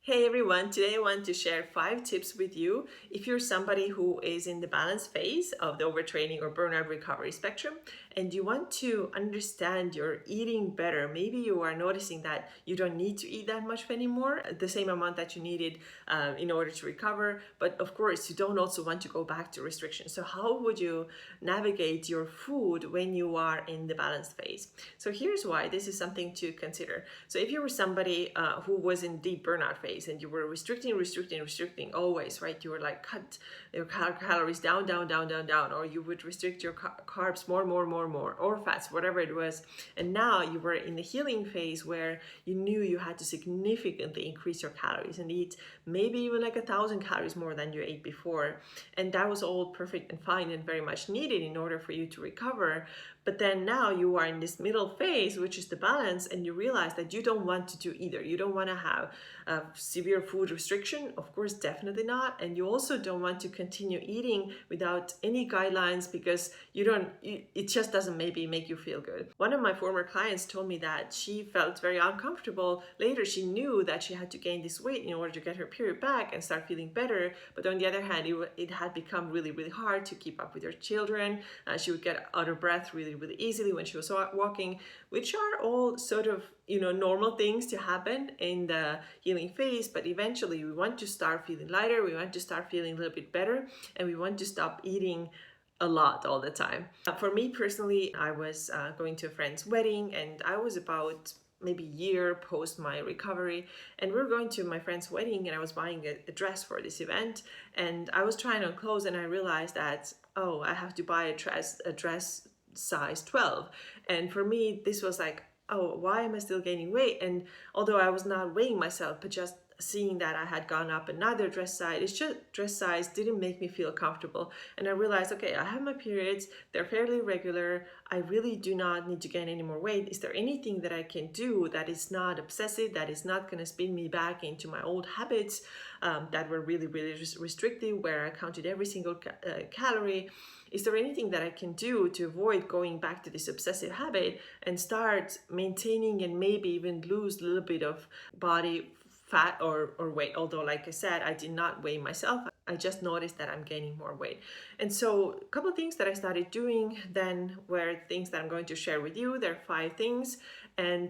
Hey everyone, today I want to share 5 tips with you if you're somebody who is in the balance phase of the overtraining or burnout recovery spectrum and you want to understand your eating better. Maybe you are noticing that you don't need to eat that much anymore, the same amount that you needed in order to recover, but of course you don't also want to go back to restriction. So how would you navigate your food when you are in the balance phase? So here's why this is something to consider. So if you were somebody who was in deep burnout phase and you were restricting always, right? You were like cut your calories down, or you would restrict your carbs more, or fats, whatever it was. And now you were in the healing phase where you knew you had to significantly increase your calories and eat maybe even like 1,000 calories more than you ate before. And that was all perfect and fine and very much needed in order for you to recover. But then now you are in this middle phase, which is the balance, and you realize that you don't want to do either. You don't want to have severe food restriction, of course, definitely not. And you also don't want to continue eating without any guidelines because it just doesn't maybe make you feel good. One of my former clients told me that she felt very uncomfortable. Later, she knew that she had to gain this weight in order to get her period back and start feeling better. But on the other hand, it had become really, really hard to keep up with her children. She would get out of breath really easily when she was walking, which are all sort of normal things to happen in the healing phase. But eventually we want to start feeling lighter, we want to start feeling a little bit better, and we want to stop eating a lot all the time. For me personally, I was going to a friend's wedding and I was about maybe a year post my recovery, and we were going to my friend's wedding and I was buying a dress for this event, and I was trying on clothes and I realized that I have to buy a dress size 12. And for me this was like, why am I still gaining weight? And although I was not weighing myself, but just seeing that I had gone up another dress size didn't make me feel comfortable. And I realized, okay, I have my periods, they're fairly regular, I really do not need to gain any more weight. Is there anything that I can do that is not obsessive, that is not going to spin me back into my old habits that were really restrictive, where I counted every single calorie? Is there anything that I can do to avoid going back to this obsessive habit and start maintaining and maybe even lose a little bit of body fat or weight? Although, like I said, I did not weigh myself. I just noticed that I'm gaining more weight. And so a couple of things that I started doing then were things that I'm going to share with you. There are 5 things, and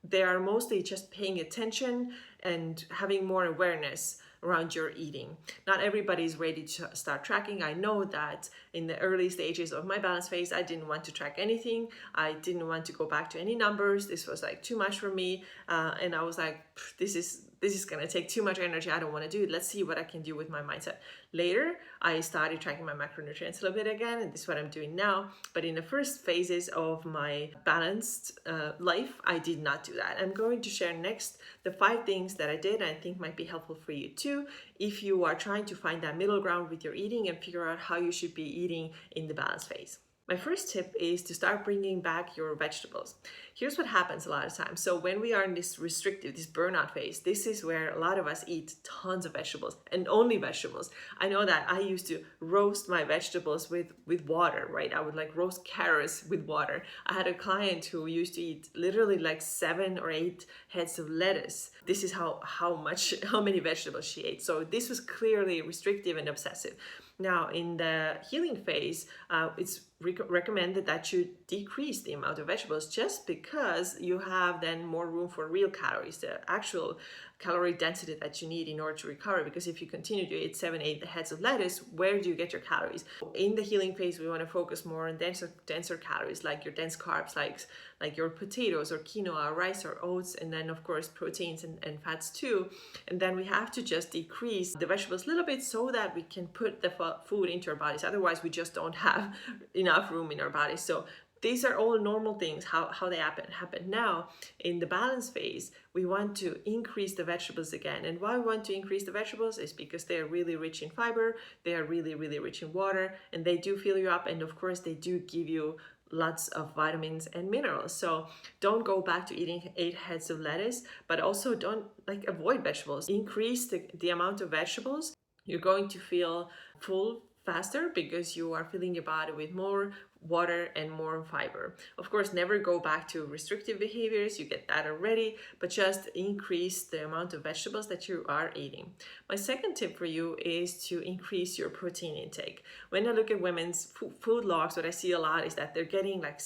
they are mostly just paying attention and having more awareness around your eating. Not everybody is ready to start tracking. I know that in the early stages of my balance phase, I didn't want to track anything. I didn't want to go back to any numbers. This was like too much for me. And I was like, this is gonna take too much energy. I don't want to do it. Let's see what I can do with my mindset. Later, I started tracking my macronutrients a little bit again, and this is what I'm doing now. But in the first phases of my balanced life, I did not do that. I'm going to share next the 5 things that I did and I think might be helpful for you too, if you are trying to find that middle ground with your eating and figure out how you should be eating in the balance phase. My first tip is to start bringing back your vegetables. Here's what happens a lot of times. So when we are in this burnout phase, this is where a lot of us eat tons of vegetables and only vegetables. I know that I used to roast my vegetables with water, right? I would like roast carrots with water. I had a client who used to eat literally like 7 or 8 heads of lettuce. This is how many vegetables she ate. So this was clearly restrictive and obsessive. Now, in the healing phase, it's recommended that you decrease the amount of vegetables just because you have then more room for real calories, the actual calorie density that you need in order to recover. Because if you continue to eat 7, 8 heads of lettuce, where do you get your calories? In the healing phase, we want to focus more on denser calories, like your dense carbs, like your potatoes or quinoa or rice or oats, and then of course proteins and fats too. And then we have to just decrease the vegetables a little bit so that we can put the food into our bodies. Otherwise, we just don't have enough room in our bodies. So these are all normal things, how they happen. Now, in the balance phase, we want to increase the vegetables again. And why we want to increase the vegetables is because they are really rich in fiber, they are really rich in water, and they do fill you up. And of course, they do give you lots of vitamins and minerals. So don't go back to eating 8 heads of lettuce, but also don't avoid vegetables. Increase the amount of vegetables. You're going to feel full faster because you are filling your body with more water and more fiber. Of course, never go back to restrictive behaviors, you get that already, but just increase the amount of vegetables that you are eating. My second tip for you is to increase your protein intake. When I look at women's food logs, what I see a lot is that they're getting like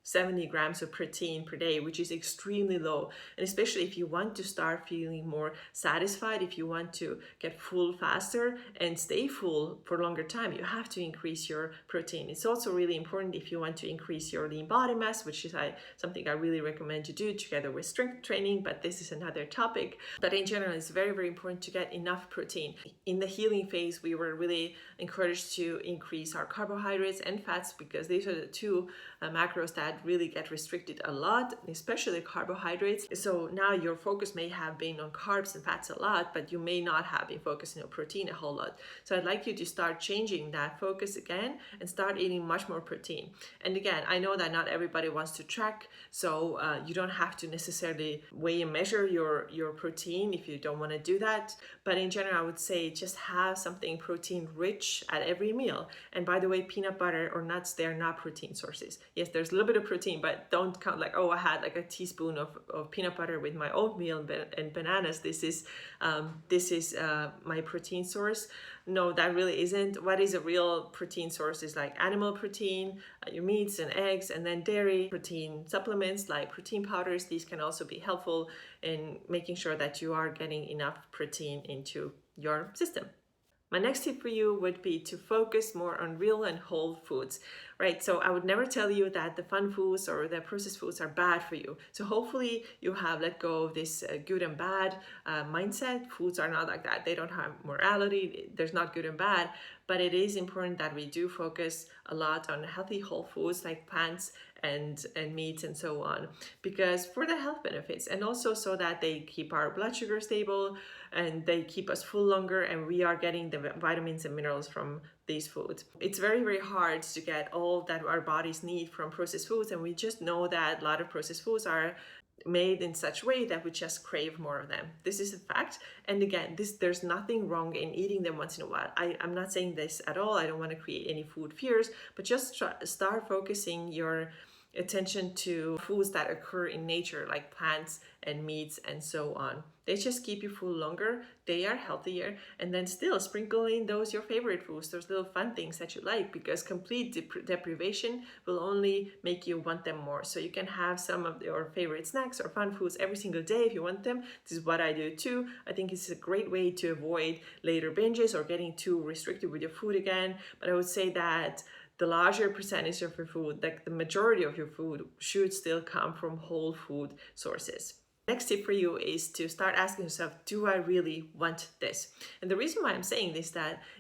70 grams of protein per day, which is extremely low. And especially if you want to start feeling more satisfied, if you want to get full faster and stay full for a longer time, you have to increase your protein. It's also really important if you want to increase your lean body mass, which is something I really recommend to do together with strength training, but this is another topic. But in general, it's very, very important to get enough protein. In the healing phase, we were really encouraged to increase our carbohydrates and fats because these are the two macros that really get restricted a lot, especially carbohydrates. So now your focus may have been on carbs and fats a lot, but you may not have been focusing on protein a whole lot. So I'd like you to start changing that focus again and start eating much more protein. And again, I know that not everybody wants to track, so you don't have to necessarily weigh and measure your protein if you don't want to do that. But in general, I would say just have something protein rich at every meal. And by the way, peanut butter or nuts, they're not protein sources. Yes, there's a little bit of protein, but don't count like, oh, I had like a teaspoon of peanut butter with my oatmeal and bananas. This is my protein source. No, that really isn't. What is a real protein source is like animal protein, your meats and eggs, and then dairy protein supplements like protein powders. These can also be helpful in making sure that you are getting enough protein into your system. My next tip for you would be to focus more on real and whole foods, right? So I would never tell you that the fun foods or the processed foods are bad for you. So hopefully you have let go of this good and bad mindset. Foods are not like that. They don't have morality. There's not good and bad, but it is important that we do focus a lot on healthy whole foods like plants and meats and so on, because for the health benefits, and also so that they keep our blood sugar stable and they keep us full longer and we are getting the vitamins and minerals from these foods. It's very, very hard to get all that our bodies need from processed foods, and we just know that a lot of processed foods are made in such a way that we just crave more of them. This is a fact. And again, there's nothing wrong in eating them once in a while. I'm not saying this at all. I don't want to create any food fears, but just start focusing your attention to foods that occur in nature, like plants and meats and so on. They just keep you full longer, they are healthier, and then still sprinkle in those your favorite foods, those little fun things that you like, because complete deprivation will only make you want them more. So you can have some of your favorite snacks or fun foods every single day if you want them. This is what I do too. I think it's a great way to avoid later binges or getting too restricted with your food again. But I would say that the larger percentage of your food, like the majority of your food, should still come from whole food sources. Next tip for you is to start asking yourself, do I really want this? And the reason why I'm saying this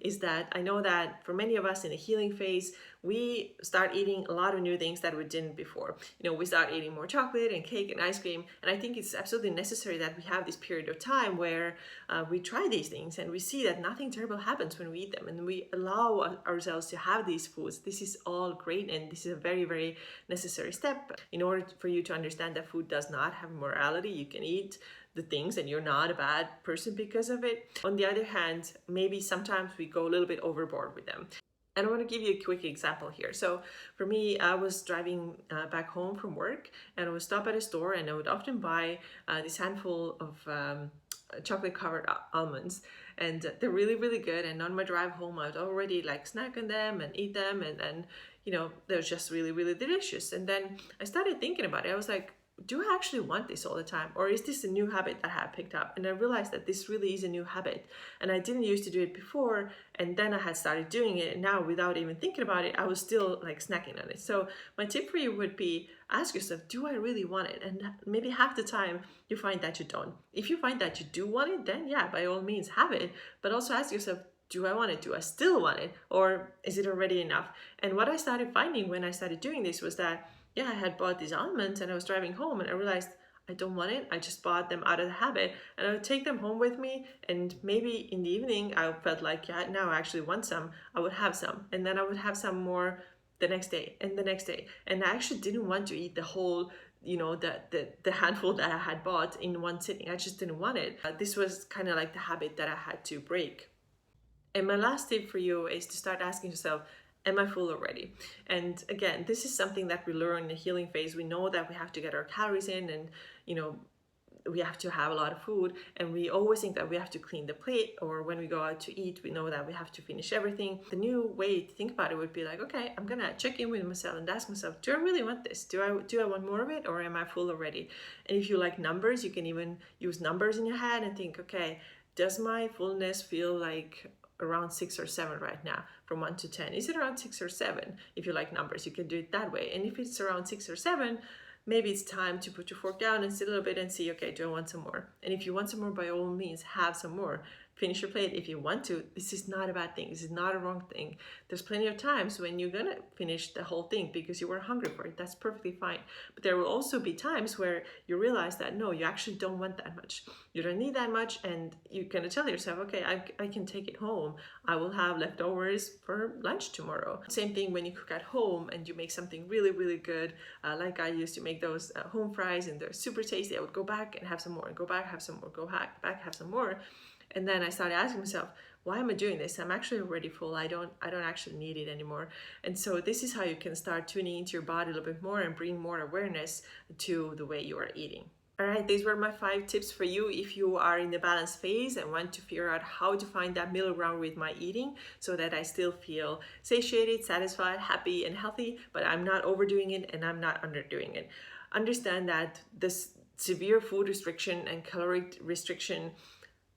is that I know that for many of us in the healing phase, we start eating a lot of new things that we didn't before. We start eating more chocolate and cake and ice cream. And I think it's absolutely necessary that we have this period of time where we try these things and we see that nothing terrible happens when we eat them. And we allow ourselves to have these foods. This is all great. And this is a very, very necessary step. In order for you to understand that food does not have morality, you can eat the things and you're not a bad person because of it. On the other hand, maybe sometimes we go a little bit overboard with them. And I want to give you a quick example here. So for me, I was driving back home from work and I would stop at a store and I would often buy this handful of chocolate covered almonds, and they're really, really good. And on my drive home, I'd already like snack on them and eat them, and they're just really, really delicious. And then I started thinking about it. I was like, do I actually want this all the time? Or is this a new habit that I have picked up? And I realized that this really is a new habit. And I didn't used to do it before. And then I had started doing it. And now without even thinking about it, I was still like snacking on it. So my tip for you would be, ask yourself, do I really want it? And maybe half the time you find that you don't. If you find that you do want it, then yeah, by all means have it. But also ask yourself, do I want it? Do I still want it? Or is it already enough? And what I started finding when I started doing this was that I had bought these almonds and I was driving home and I realized I don't want it. I just bought them out of the habit, and I would take them home with me, and maybe in the evening I felt like, now I actually want some. I would have some, and then I would have some more the next day and the next day. And I actually didn't want to eat the whole the handful that I had bought in one sitting. I just didn't want it. This was kind of like the habit that I had to break. And my last tip for you is to start asking yourself, am I full already? And again, this is something that we learn in the healing phase. We know that we have to get our calories in, and we have to have a lot of food, and we always think that we have to clean the plate, or when we go out to eat we know that we have to finish everything. The new way to think about it would be like, okay, I'm gonna check in with myself and ask myself, do I really want this? Do I want more of it, or am I full already? And if you like numbers, you can even use numbers in your head and think, okay, does my fullness feel like around 6 or 7 right now, from 1 to 10? Is it around 6 or 7? If you like numbers, you can do it that way. And if it's around 6 or 7, maybe it's time to put your fork down and sit a little bit and see, okay, do I want some more? And if you want some more, by all means, have some more. Finish your plate if you want to. This is not a bad thing. This is not a wrong thing. There's plenty of times when you're gonna finish the whole thing because you were hungry for it. That's perfectly fine. But there will also be times where you realize that no, you actually don't want that much. You don't need that much, and you're gonna tell yourself, okay, I can take it home. I will have leftovers for lunch tomorrow. Same thing when you cook at home and you make something really, really good. Like I used to make those home fries, and they're super tasty. I would go back and have some more, and go back, have some more, go back, have some more. And then I started asking myself, why am I doing this? I'm actually already full. I don't actually need it anymore. And so this is how you can start tuning into your body a little bit more and bring more awareness to the way you are eating. All right, these were my 5 tips for you if you are in the balance phase and want to figure out how to find that middle ground with my eating so that I still feel satiated, satisfied, happy, and healthy, but I'm not overdoing it and I'm not underdoing it. Understand that this severe food restriction and caloric restriction,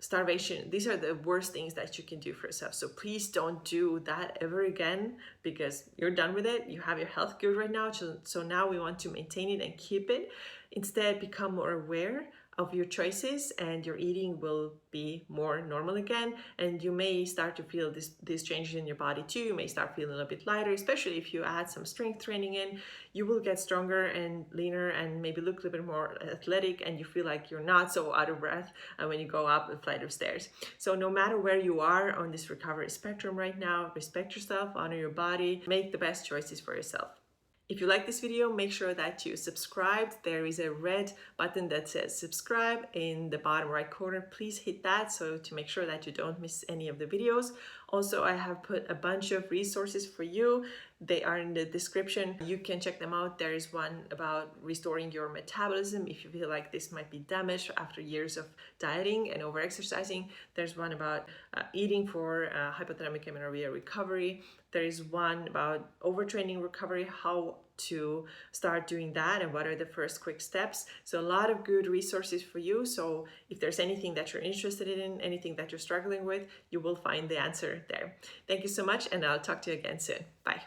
starvation, these are the worst things that you can do for yourself. So please don't do that ever again, because you're done with it. You have your health good right now. So now we want to maintain it and keep it. Instead, become more aware of your choices, and your eating will be more normal again. And you may start to feel these changes in your body too. You may start feeling a little bit lighter, especially if you add some strength training in. You will get stronger and leaner and maybe look a little bit more athletic, and you feel like you're not so out of breath when you go up a flight of stairs. So no matter where you are on this recovery spectrum right now, respect yourself, honor your body, make the best choices for yourself. If you like this video, make sure that you subscribe. There is a red button that says subscribe in the bottom right corner. Please hit that so to make sure that you don't miss any of the videos. Also, I have put a bunch of resources for you. They are in the description. You can check them out. There is one about restoring your metabolism if you feel like this might be damaged after years of dieting and over-exercising. There's one about eating for hypothalamic amenorrhea recovery. There is one about overtraining recovery, how to start doing that and what are the first quick steps. So a lot of good resources for you. So if there's anything that you're interested in, anything that you're struggling with, you will find the answer there. Thank you so much, and I'll talk to you again soon. Bye.